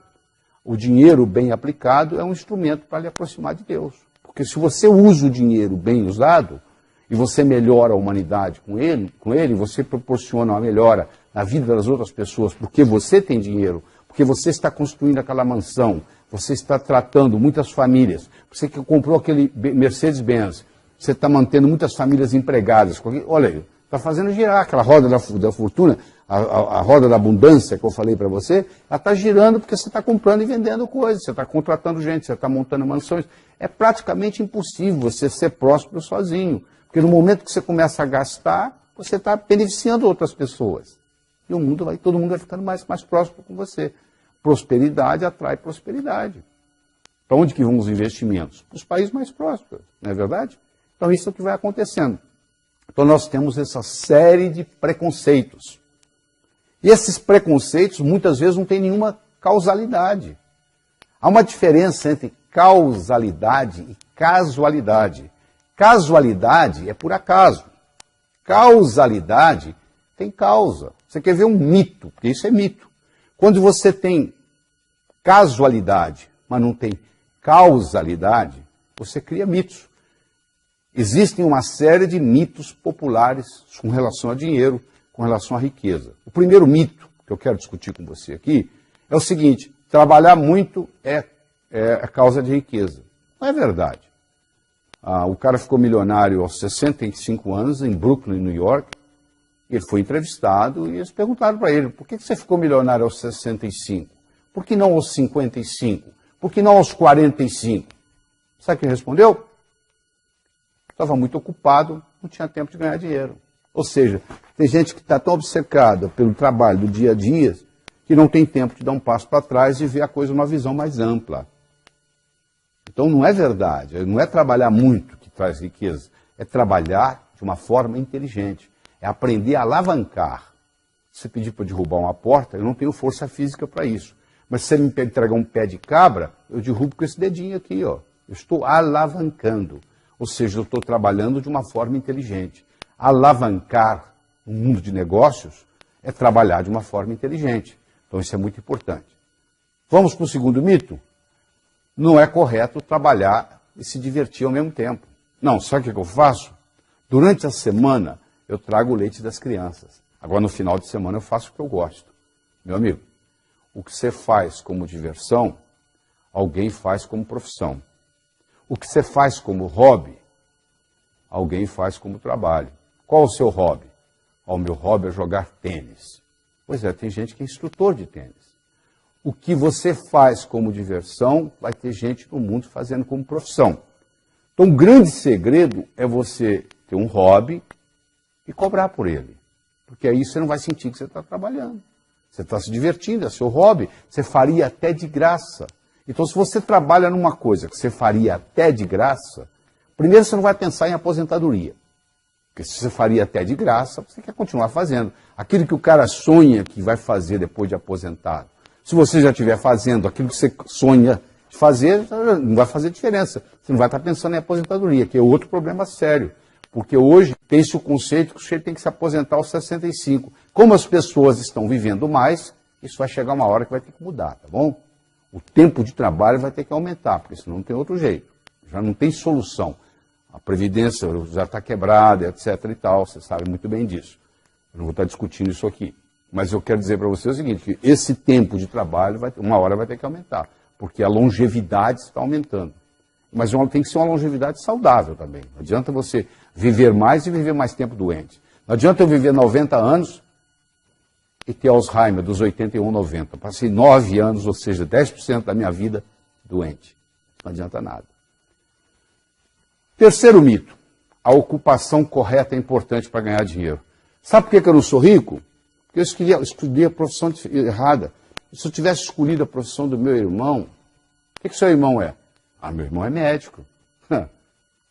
O dinheiro bem aplicado é um instrumento para lhe aproximar de Deus. Porque se você usa o dinheiro bem usado, e você melhora a humanidade com ele, você proporciona uma melhora na vida das outras pessoas, porque você tem dinheiro, porque você está construindo aquela mansão, você está tratando muitas famílias, você que comprou aquele Mercedes-Benz, você está mantendo muitas famílias empregadas. Olha aí, Está fazendo girar aquela roda da fortuna, a roda da abundância que eu falei para você, ela está girando porque você está comprando e vendendo coisas, você está contratando gente, você está montando mansões. É praticamente impossível você ser próspero sozinho, porque no momento que você começa a gastar, você está beneficiando outras pessoas. E todo mundo vai ficando mais próximo com você. Prosperidade atrai prosperidade. Para onde que vão os investimentos? Para os países mais prósperos, não é verdade? Então isso é o que vai acontecendo. Então nós temos essa série de preconceitos. E esses preconceitos muitas vezes não têm nenhuma causalidade. Há uma diferença entre causalidade e casualidade. Casualidade é por acaso. Causalidade tem causa. Você quer ver um mito, porque isso é mito. Quando você tem casualidade, mas não tem causalidade, você cria mitos. Existem uma série de mitos populares com relação a dinheiro, com relação à riqueza. O primeiro mito que eu quero discutir com você aqui é o seguinte: trabalhar muito é causa de riqueza. Não é verdade. O cara ficou milionário aos 65 anos em Brooklyn, New York. Ele foi entrevistado e eles perguntaram para ele: por que você ficou milionário aos 65? Por que não aos 55? Por que não aos 45? Sabe o que ele respondeu? Estava muito ocupado, não tinha tempo de ganhar dinheiro. Ou seja, tem gente que está tão obcecada pelo trabalho do dia a dia que não tem tempo de dar um passo para trás e ver a coisa numa visão mais ampla. Então não é verdade, não é trabalhar muito que traz riqueza, é trabalhar de uma forma inteligente, é aprender a alavancar. Se você pedir para derrubar uma porta, eu não tenho força física para isso. Mas se você me entregar um pé de cabra, eu derrubo com esse dedinho aqui, ó. Eu estou alavancando. Ou seja, eu estou trabalhando de uma forma inteligente. Alavancar no mundo de negócios é trabalhar de uma forma inteligente. Então isso é muito importante. Vamos para o segundo mito? Não é correto trabalhar e se divertir ao mesmo tempo. Não, sabe o que eu faço? Durante a semana eu trago o leite das crianças. Agora no final de semana eu faço o que eu gosto. Meu amigo, o que você faz como diversão, alguém faz como profissão. O que você faz como hobby, alguém faz como trabalho. Qual o seu hobby? O meu hobby é jogar tênis. Pois é, tem gente que é instrutor de tênis. O que você faz como diversão, vai ter gente no mundo fazendo como profissão. Então, um grande segredo é você ter um hobby e cobrar por ele. Porque aí você não vai sentir que você está trabalhando. Você está se divertindo, é seu hobby. Você faria até de graça. Então, se você trabalha numa coisa que você faria até de graça, primeiro você não vai pensar em aposentadoria. Porque se você faria até de graça, você quer continuar fazendo. Aquilo que o cara sonha que vai fazer depois de aposentado. Se você já estiver fazendo aquilo que você sonha de fazer, não vai fazer diferença. Você não vai estar pensando em aposentadoria, que é outro problema sério. Porque hoje tem-se o conceito que o sujeito tem que se aposentar aos 65. Como as pessoas estão vivendo mais, isso vai chegar uma hora que vai ter que mudar, tá bom? O tempo de trabalho vai ter que aumentar, porque senão não tem outro jeito. Já não tem solução. A Previdência já está quebrada, etc. e tal, você sabe muito bem disso. Eu não vou estar discutindo isso aqui. Mas eu quero dizer para você o seguinte, que esse tempo de trabalho, uma hora vai ter que aumentar, porque a longevidade está aumentando. Mas tem que ser uma longevidade saudável também. Não adianta você viver mais e viver mais tempo doente. Não adianta eu viver 90 anos e ter Alzheimer dos 81, 90. Passei 9 anos, ou seja, 10% da minha vida doente. Não adianta nada. Terceiro mito. A ocupação correta é importante para ganhar dinheiro. Sabe por que eu não sou rico? Porque eu escolhi a profissão errada. Se eu tivesse escolhido a profissão do meu irmão, o que seu irmão é? Meu irmão é médico.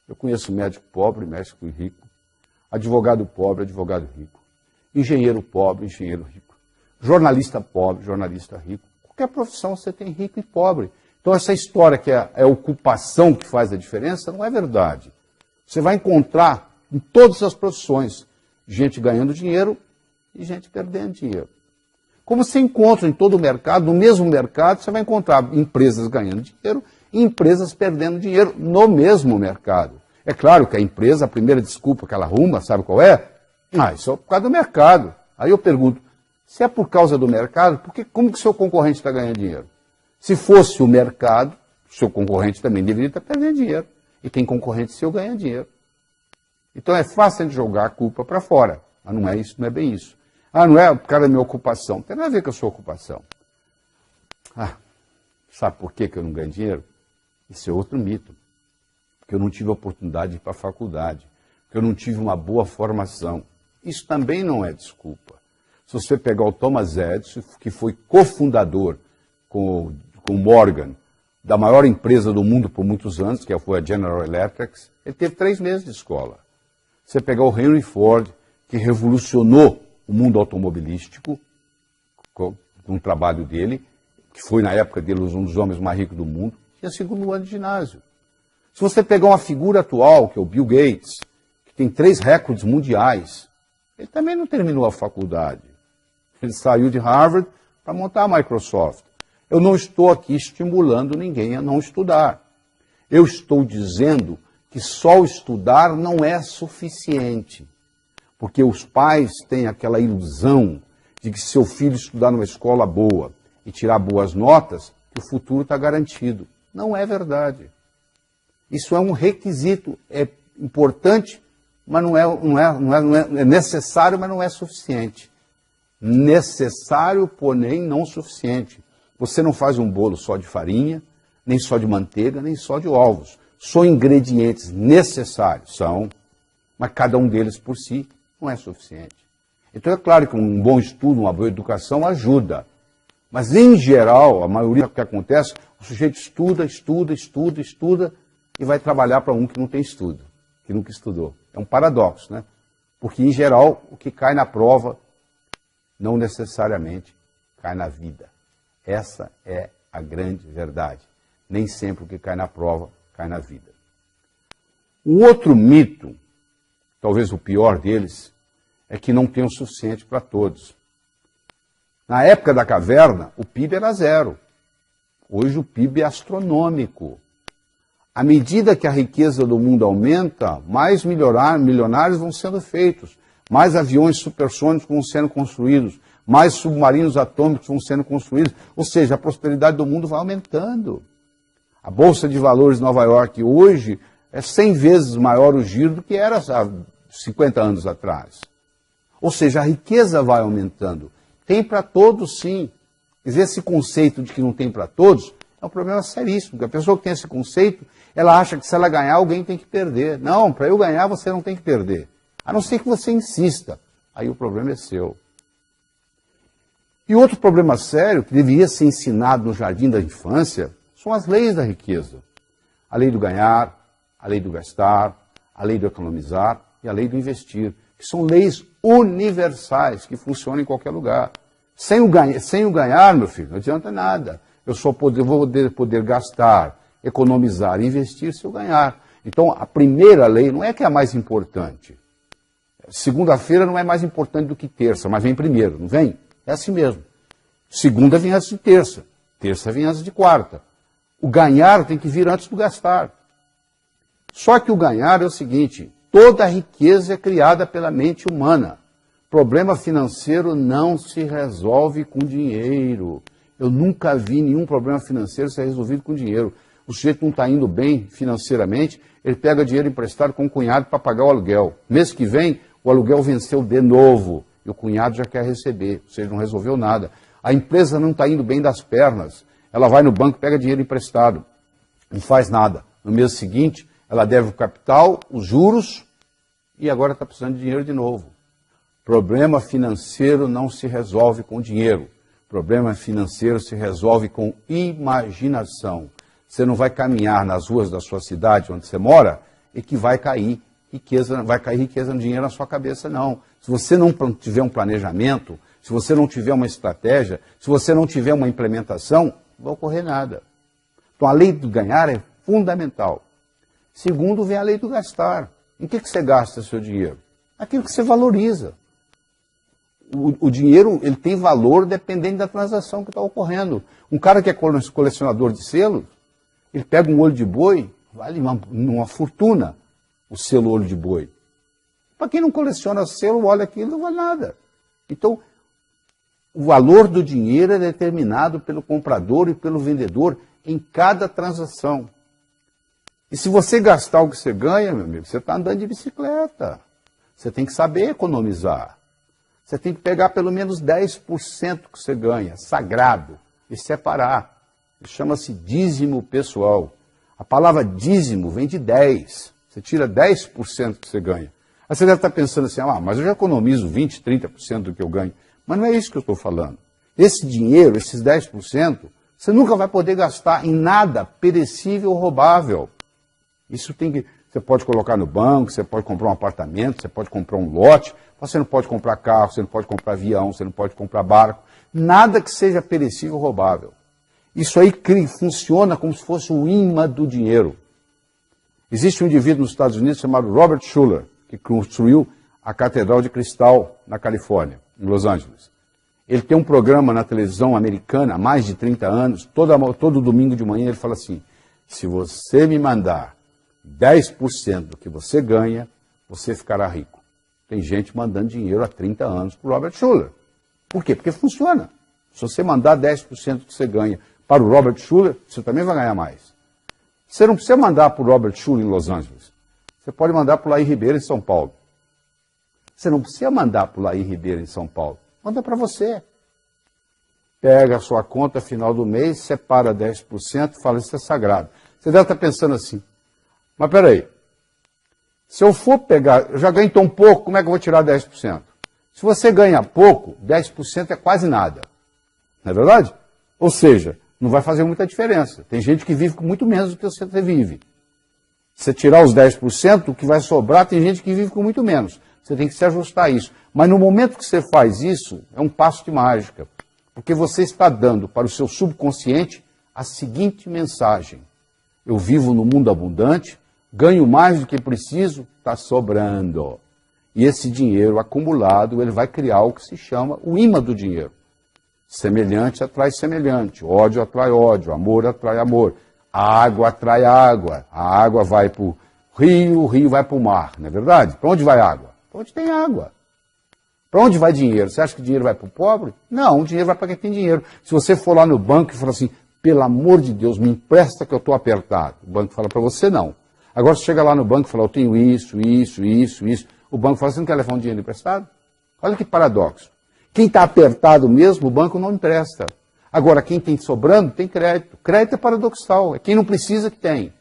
Eu conheço médico pobre, médico rico. Advogado pobre, advogado rico. Engenheiro pobre, engenheiro rico. Jornalista pobre, jornalista rico. Qualquer profissão você tem rico e pobre. Então essa história que é a ocupação que faz a diferença não é verdade. Você vai encontrar em todas as profissões gente ganhando dinheiro e gente perdendo dinheiro. Como você encontra em todo o mercado, no mesmo mercado, você vai encontrar empresas ganhando dinheiro e empresas perdendo dinheiro no mesmo mercado. É claro que a empresa, a primeira desculpa que ela arruma, sabe qual é? Isso é por causa do mercado. Aí eu pergunto, se é por causa do mercado, como que o seu concorrente está ganhando dinheiro? Se fosse o mercado, o seu concorrente também deveria estar perdendo dinheiro. E tem concorrente seu ganhando dinheiro. Então é fácil de jogar a culpa para fora. Mas não é isso, não é bem isso. Ah, não é por causa da minha ocupação. Não tem nada a ver com a sua ocupação. Ah, sabe por que eu não ganho dinheiro? Isso é outro mito. Porque eu não tive a oportunidade de ir para a faculdade. Porque eu não tive uma boa formação. Isso também não é desculpa. Se você pegar o Thomas Edison, que foi cofundador com o Morgan, da maior empresa do mundo por muitos anos, que foi a General Electric, ele teve 3 meses de escola. Você pegar o Henry Ford, que revolucionou o mundo automobilístico, com o trabalho dele, que foi na época dele um dos homens mais ricos do mundo, tinha 2º ano de ginásio. Se você pegar uma figura atual, que é o Bill Gates, que tem 3 recordes mundiais, ele também não terminou a faculdade. Ele saiu de Harvard para montar a Microsoft. Eu não estou aqui estimulando ninguém a não estudar. Eu estou dizendo que só estudar não é suficiente. Porque os pais têm aquela ilusão de que se seu filho estudar numa escola boa e tirar boas notas, que o futuro está garantido. Não é verdade. Isso é um requisito, é importante, mas é necessário, mas não é suficiente. Necessário, porém não suficiente. Você não faz um bolo só de farinha, nem só de manteiga, nem só de ovos. São ingredientes necessários, mas cada um deles por si não é suficiente. Então é claro que um bom estudo, uma boa educação ajuda. Mas em geral, a maioria do que acontece, o sujeito estuda e vai trabalhar para um que não tem estudo, que nunca estudou. É um paradoxo, né? Porque em geral, o que cai na prova não necessariamente cai na vida. Essa é a grande verdade. Nem sempre o que cai na prova cai na vida. O outro mito, talvez o pior deles, é que não tem o suficiente para todos. Na época da caverna, o PIB era 0. Hoje o PIB é astronômico. À medida que a riqueza do mundo aumenta, mais milionários vão sendo feitos, mais aviões supersônicos vão sendo construídos, mais submarinos atômicos vão sendo construídos, ou seja, a prosperidade do mundo vai aumentando. A Bolsa de Valores de Nova York hoje é 100 vezes maior o giro do que era há 50 anos atrás. Ou seja, a riqueza vai aumentando. Tem para todos, sim. Quer dizer, esse conceito de que não tem para todos é um problema seríssimo, porque a pessoa que tem esse conceito, ela acha que se ela ganhar, alguém tem que perder. Não, para eu ganhar, você não tem que perder. A não ser que você insista. Aí o problema é seu. E outro problema sério, que deveria ser ensinado no jardim da infância, são as leis da riqueza. A lei do ganhar, a lei do gastar, a lei do economizar e a lei do investir, que são leis universais, que funcionam em qualquer lugar. Sem o ganhar, meu filho, não adianta nada. Eu só vou poder gastar, economizar e investir se eu ganhar. Então, a primeira lei não é que é a mais importante. Segunda-feira não é mais importante do que terça, mas vem primeiro, não vem? É assim mesmo. Segunda vem antes de terça, terça vem antes de quarta. O ganhar tem que vir antes do gastar. Só que o ganhar é o seguinte, toda a riqueza é criada pela mente humana. Problema financeiro não se resolve com dinheiro. Eu nunca vi nenhum problema financeiro ser resolvido com dinheiro. O sujeito não está indo bem financeiramente, ele pega dinheiro emprestado com o cunhado para pagar o aluguel. Mês que vem, o aluguel venceu de novo e o cunhado já quer receber, ou seja, não resolveu nada. A empresa não está indo bem das pernas, ela vai no banco, pega dinheiro emprestado, não faz nada. No mês seguinte, ela deve o capital, os juros e agora está precisando de dinheiro de novo. Problema financeiro não se resolve com dinheiro. Problema financeiro se resolve com imaginação. Você não vai caminhar nas ruas da sua cidade onde você mora e que vai cair riqueza, dinheiro na sua cabeça, não. Se você não tiver um planejamento, se você não tiver uma estratégia, se você não tiver uma implementação, não vai ocorrer nada. Então a lei do ganhar é fundamental. Segundo, vem a lei do gastar. Em que você gasta seu dinheiro? Aquilo que você valoriza. O dinheiro ele tem valor dependendo da transação que está ocorrendo. Um cara que é colecionador de selos, ele pega um olho de boi, vale uma fortuna o selo olho de boi. Para quem não coleciona selo, olha aquilo, não vale nada. Então, o valor do dinheiro é determinado pelo comprador e pelo vendedor em cada transação. E se você gastar o que você ganha, meu amigo, você está andando de bicicleta. Você tem que saber economizar. Você tem que pegar pelo menos 10% que você ganha, sagrado, e separar. Chama-se dízimo pessoal. A palavra dízimo vem de 10. Você tira 10% que você ganha. Aí você deve estar pensando assim, mas eu já economizo 20%, 30% do que eu ganho. Mas não é isso que eu estou falando. Esse dinheiro, esses 10%, você nunca vai poder gastar em nada perecível ou roubável. Isso tem que... Você pode colocar no banco, você pode comprar um apartamento, você pode comprar um lote, você não pode comprar carro, você não pode comprar avião, você não pode comprar barco. Nada que seja perecível ou roubável. Isso aí funciona como se fosse o imã do dinheiro. Existe um indivíduo nos Estados Unidos chamado Robert Schuller, que construiu a Catedral de Cristal na Califórnia, em Los Angeles. Ele tem um programa na televisão americana há mais de 30 anos, todo domingo de manhã ele fala assim, se você me mandar 10% do que você ganha, você ficará rico. Tem gente mandando dinheiro há 30 anos para o Robert Schuller. Por quê? Porque funciona. Se você mandar 10% do que você ganha para o Robert Schuller, você também vai ganhar mais. Você não precisa mandar para o Robert Schuller em Los Angeles. Você pode mandar para o Laí Ribeiro em São Paulo. Você não precisa mandar para o Laí Ribeiro em São Paulo. Manda para você. Pega a sua conta final do mês, separa 10% e fala, isso é sagrado. Você deve estar pensando assim, mas peraí, se eu for pegar, eu já ganho tão pouco, como é que eu vou tirar 10%? Se você ganha pouco, 10% é quase nada. Não é verdade? Ou seja, não vai fazer muita diferença. Tem gente que vive com muito menos do que você vive. Se você tirar os 10%, o que vai sobrar, tem gente que vive com muito menos. Você tem que se ajustar a isso. Mas no momento que você faz isso, é um passo de mágica. Porque você está dando para o seu subconsciente a seguinte mensagem. Eu vivo no mundo abundante, ganho mais do que preciso, está sobrando. E esse dinheiro acumulado, ele vai criar o que se chama o imã do dinheiro. Semelhante atrai semelhante, ódio atrai ódio, amor atrai amor, a água atrai água vai para o rio vai para o mar, não é verdade? Para onde vai água? Para onde tem água. Para onde vai dinheiro? Você acha que o dinheiro vai para o pobre? Não, o dinheiro vai para quem tem dinheiro. Se você for lá no banco e falar assim, pelo amor de Deus, me empresta que eu estou apertado. O banco fala para você, não. Agora você chega lá no banco e fala, eu tenho isso. O banco fala, você não quer levar um dinheiro emprestado? Olha que paradoxo. Quem está apertado mesmo, o banco não empresta. Agora, quem tem sobrando, tem crédito. Crédito é paradoxal. É quem não precisa que tem.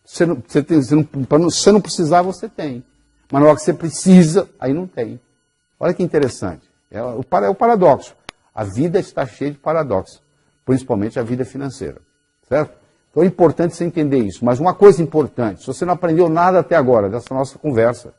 Você não precisar, você tem. Mas na hora que você precisa, aí não tem. Olha que interessante. É o paradoxo. A vida está cheia de paradoxos. Principalmente a vida financeira. Certo? Então é importante você entender isso. Mas uma coisa importante, se você não aprendeu nada até agora dessa nossa conversa,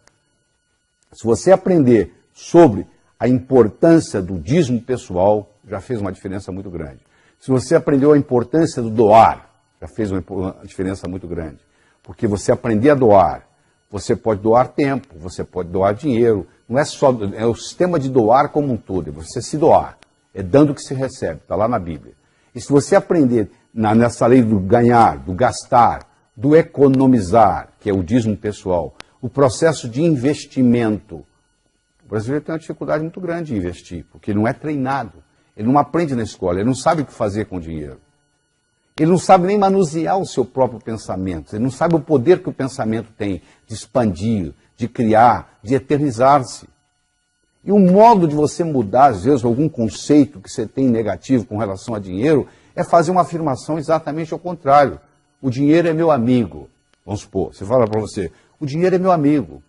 se você aprender sobre a importância do dízimo pessoal, já fez uma diferença muito grande. Se você aprendeu a importância do doar, já fez uma diferença muito grande. Porque você aprender a doar, você pode doar tempo, você pode doar dinheiro. Não é só, é o sistema de doar como um todo, é você se doar. É dando que se recebe, está lá na Bíblia. E se você aprender nessa lei do ganhar, do gastar, do economizar, que é o dízimo pessoal, o processo de investimento, o brasileiro tem uma dificuldade muito grande de investir, porque ele não é treinado, ele não aprende na escola, ele não sabe o que fazer com o dinheiro. Ele não sabe nem manusear o seu próprio pensamento, ele não sabe o poder que o pensamento tem de expandir, de criar, de eternizar-se. E o modo de você mudar, às vezes, algum conceito que você tem negativo com relação a dinheiro, é fazer uma afirmação exatamente ao contrário. O dinheiro é meu amigo. Vamos supor, você fala para você, o dinheiro é meu amigo.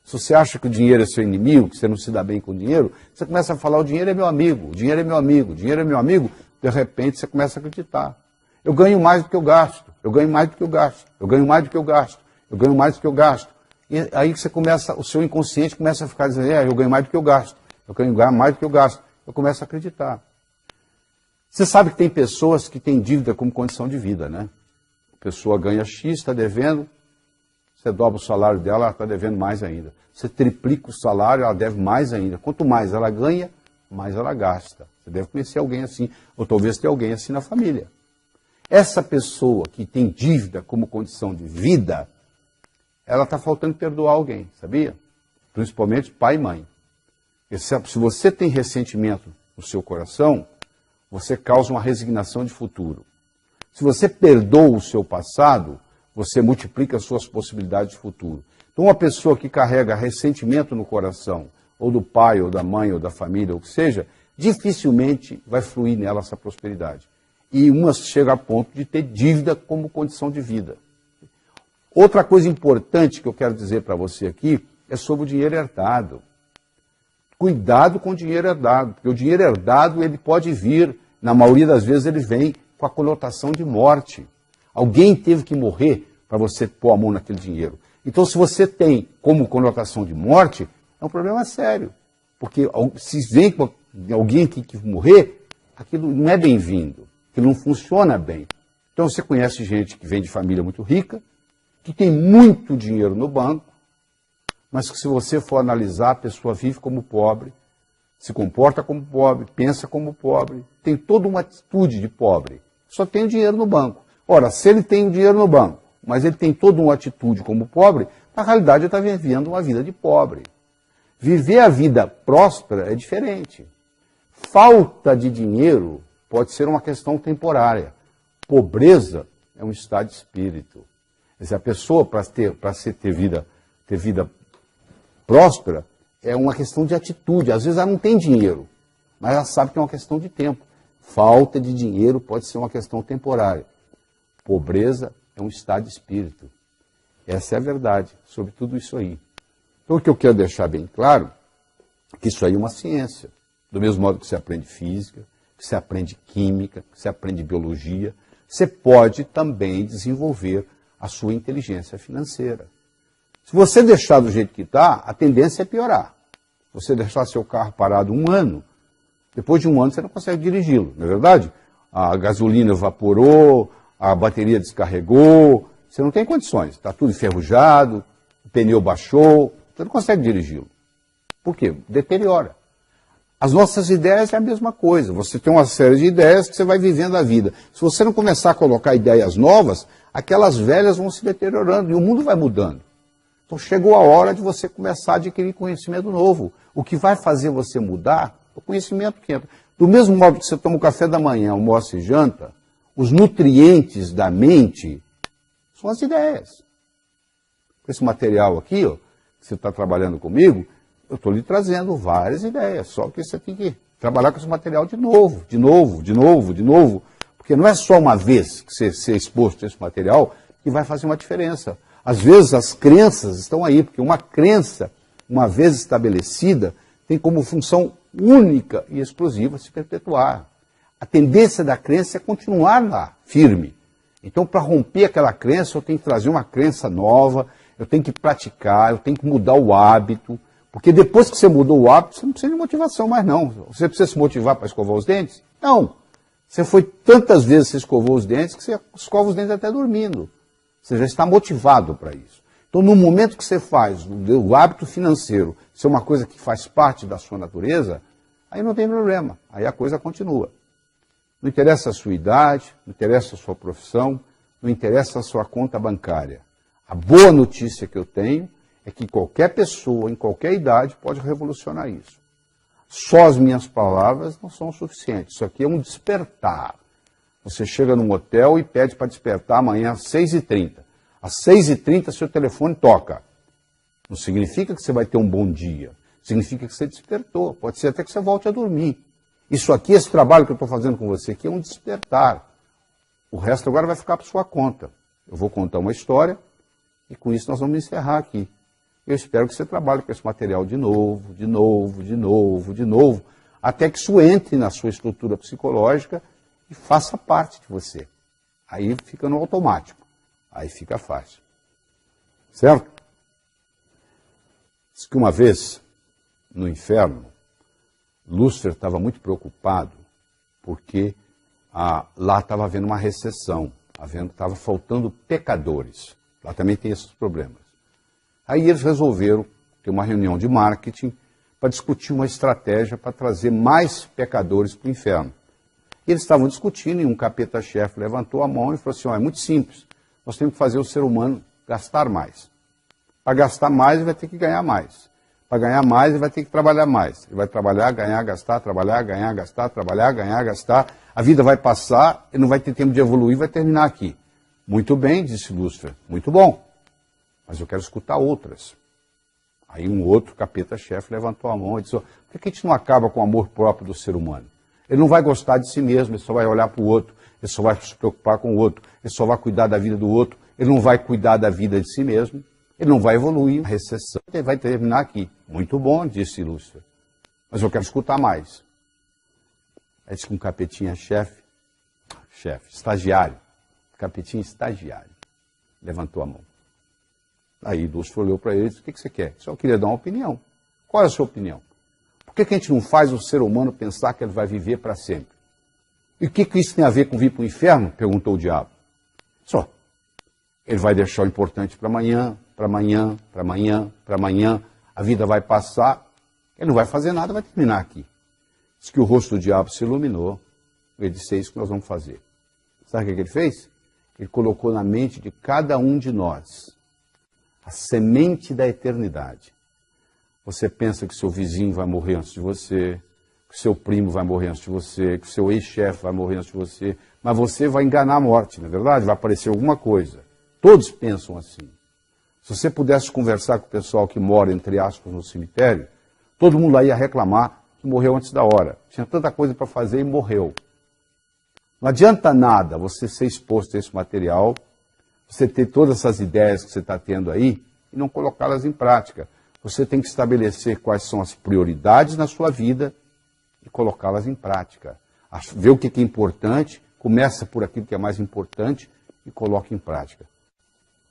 Se você acha que o dinheiro é seu inimigo, que você não se dá bem com o dinheiro, você começa a falar, o dinheiro é meu amigo, o dinheiro é meu amigo, o dinheiro é meu amigo, de repente você começa a acreditar. Eu ganho mais do que eu gasto, eu ganho mais do que eu gasto, eu ganho mais do que eu gasto, eu ganho mais do que eu gasto. E aí você começa, o seu inconsciente começa a ficar dizendo, eu ganho mais do que eu gasto, eu ganho mais do que eu gasto. Eu começo a acreditar. Você sabe que tem pessoas que têm dívida como condição de vida, né? A pessoa ganha X, está devendo, você dobra o salário dela, ela está devendo mais ainda. Você triplica o salário, ela deve mais ainda. Quanto mais ela ganha, mais ela gasta. Você deve conhecer alguém assim, ou talvez ter alguém assim na família. Essa pessoa que tem dívida como condição de vida, ela está faltando perdoar alguém, sabia? Principalmente pai e mãe. Se você tem ressentimento no seu coração, você causa uma resignação de futuro. Se você perdoa o seu passado, você multiplica as suas possibilidades de futuro. Então, uma pessoa que carrega ressentimento no coração, ou do pai, ou da mãe, ou da família, ou o que seja, dificilmente vai fluir nela essa prosperidade. E umas chegam a ponto de ter dívida como condição de vida. Outra coisa importante que eu quero dizer para você aqui é sobre o dinheiro herdado. Cuidado com o dinheiro herdado, porque o dinheiro herdado ele pode vir, na maioria das vezes ele vem com a conotação de morte. Alguém teve que morrer para você pôr a mão naquele dinheiro. Então, se você tem como conotação de morte, é um problema sério. Porque se vem com alguém que morrer, aquilo não é bem-vindo, aquilo não funciona bem. Então, você conhece gente que vem de família muito rica, que tem muito dinheiro no banco, mas que se você for analisar, a pessoa vive como pobre, se comporta como pobre, pensa como pobre, tem toda uma atitude de pobre, só tem o dinheiro no banco. Ora, se ele tem o dinheiro no banco, mas ele tem toda uma atitude como pobre, na realidade ele está vivendo uma vida de pobre. Viver a vida próspera é diferente. Falta de dinheiro pode ser uma questão temporária. Pobreza é um estado de espírito. Quer dizer, a pessoa, para ter vida próspera, é uma questão de atitude. Às vezes ela não tem dinheiro, mas ela sabe que é uma questão de tempo. Falta de dinheiro pode ser uma questão temporária. Pobreza é um estado de espírito. Essa é a verdade sobre tudo isso aí. Então o que eu quero deixar bem claro é que isso aí é uma ciência. Do mesmo modo que você aprende física, que você aprende química, que você aprende biologia, você pode também desenvolver a sua inteligência financeira. Se você deixar do jeito que está, a tendência é piorar. Se você deixar seu carro parado um ano, depois de um ano você não consegue dirigi-lo, não é verdade? A gasolina evaporou, a bateria descarregou, você não tem condições, está tudo enferrujado, o pneu baixou, você não consegue dirigi-lo. Por quê? Deteriora. As nossas ideias é a mesma coisa, você tem uma série de ideias que você vai vivendo a vida. Se você não começar a colocar ideias novas, aquelas velhas vão se deteriorando e o mundo vai mudando. Então chegou a hora de você começar a adquirir conhecimento novo. O que vai fazer você mudar é o conhecimento que entra. Do mesmo modo que você toma o café da manhã, almoça e janta, os nutrientes da mente são as ideias. Esse material aqui, ó, que você está trabalhando comigo, eu estou lhe trazendo várias ideias, só que você tem que trabalhar com esse material de novo, de novo, de novo, de novo, porque não é só uma vez que você ser exposto a esse material que vai fazer uma diferença. Às vezes as crenças estão aí, porque uma crença, uma vez estabelecida, tem como função única e exclusiva se perpetuar. A tendência da crença é continuar lá, firme. Então, para romper aquela crença, eu tenho que trazer uma crença nova, eu tenho que praticar, eu tenho que mudar o hábito, porque depois que você mudou o hábito, você não precisa de motivação mais não. Você precisa se motivar para escovar os dentes? Não. Você foi tantas vezes que você escovou os dentes que você escova os dentes até dormindo. Você já está motivado para isso. Então, no momento que você faz o hábito financeiro ser uma coisa que faz parte da sua natureza, aí não tem problema, aí a coisa continua. Não interessa a sua idade, não interessa a sua profissão, não interessa a sua conta bancária. A boa notícia que eu tenho é que qualquer pessoa, em qualquer idade, pode revolucionar isso. Só as minhas palavras não são suficientes. Isso aqui é um despertar. Você chega num hotel e pede para despertar amanhã às 6h30. Às 6h30 seu telefone toca. Não significa que você vai ter um bom dia. Significa que você despertou. Pode ser até que você volte a dormir. Isso aqui, esse trabalho que eu estou fazendo com você aqui é um despertar. O resto agora vai ficar por sua conta. Eu vou contar uma história e com isso nós vamos encerrar aqui. Eu espero que você trabalhe com esse material de novo, de novo, de novo, de novo, até que isso entre na sua estrutura psicológica e faça parte de você. Aí fica no automático. Aí fica fácil. Certo? Diz que uma vez, no inferno, Lúcifer estava muito preocupado porque lá estava havendo uma recessão, estava faltando pecadores. Lá também tem esses problemas. Aí eles resolveram ter uma reunião de marketing para discutir uma estratégia para trazer mais pecadores para o inferno. E eles estavam discutindo e um capeta-chefe levantou a mão e falou assim, é muito simples, nós temos que fazer o ser humano gastar mais. Para gastar mais, ele vai ter que ganhar mais. Para ganhar mais, ele vai ter que trabalhar mais. Ele vai trabalhar, ganhar, gastar, trabalhar, ganhar, gastar, trabalhar, ganhar, gastar. A vida vai passar, ele não vai ter tempo de evoluir, vai terminar aqui. Muito bem, disse Lúcifer, muito bom. Mas eu quero escutar outras. Aí um outro capeta-chefe levantou a mão e disse, por que a gente não acaba com o amor próprio do ser humano? Ele não vai gostar de si mesmo, ele só vai olhar para o outro, ele só vai se preocupar com o outro, ele só vai cuidar da vida do outro, ele não vai cuidar da vida de si mesmo, ele não vai evoluir, a recessão ele vai terminar aqui. Muito bom, disse Lúcifer, mas eu quero escutar mais. Aí disse que um capetinha-chefe, estagiário, capetinha estagiário, levantou a mão. Aí Lúcifer olhou para ele e disse, o que você quer? Só queria dar uma opinião. Qual é a sua opinião? Por que a gente não faz o ser humano pensar que ele vai viver para sempre? E o que isso tem a ver com vir para o inferno? Perguntou o diabo. Só. Ele vai deixar o importante para amanhã, para amanhã, para amanhã, para amanhã. A vida vai passar, ele não vai fazer nada, vai terminar aqui. Diz que o rosto do diabo se iluminou. Ele disse, é isso que nós vamos fazer. Sabe o que ele fez? Ele colocou na mente de cada um de nós a semente da eternidade. Você pensa que seu vizinho vai morrer antes de você, que seu primo vai morrer antes de você, que seu ex-chefe vai morrer antes de você, mas você vai enganar a morte, não é verdade? Vai aparecer alguma coisa. Todos pensam assim. Se você pudesse conversar com o pessoal que mora, entre aspas, no cemitério, todo mundo lá ia reclamar que morreu antes da hora. Tinha tanta coisa para fazer e morreu. Não adianta nada você ser exposto a esse material, você ter todas essas ideias que você está tendo aí e não colocá-las em prática. Você tem que estabelecer quais são as prioridades na sua vida e colocá-las em prática. Ver o que é importante, começa por aquilo que é mais importante e coloca em prática.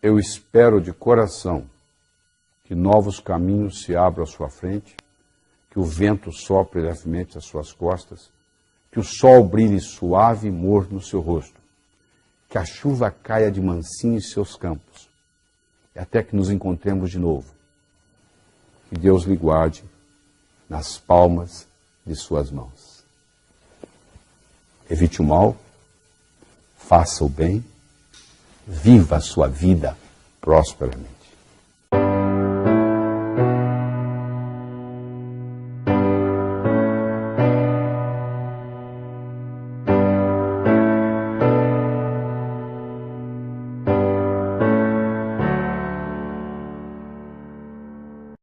Eu espero de coração que novos caminhos se abram à sua frente, que o vento sopre levemente às suas costas, que o sol brilhe suave e morno no seu rosto, que a chuva caia de mansinho em seus campos, e até que nos encontremos de novo. Que Deus lhe guarde nas palmas de suas mãos. Evite o mal, faça o bem, viva a sua vida prosperamente.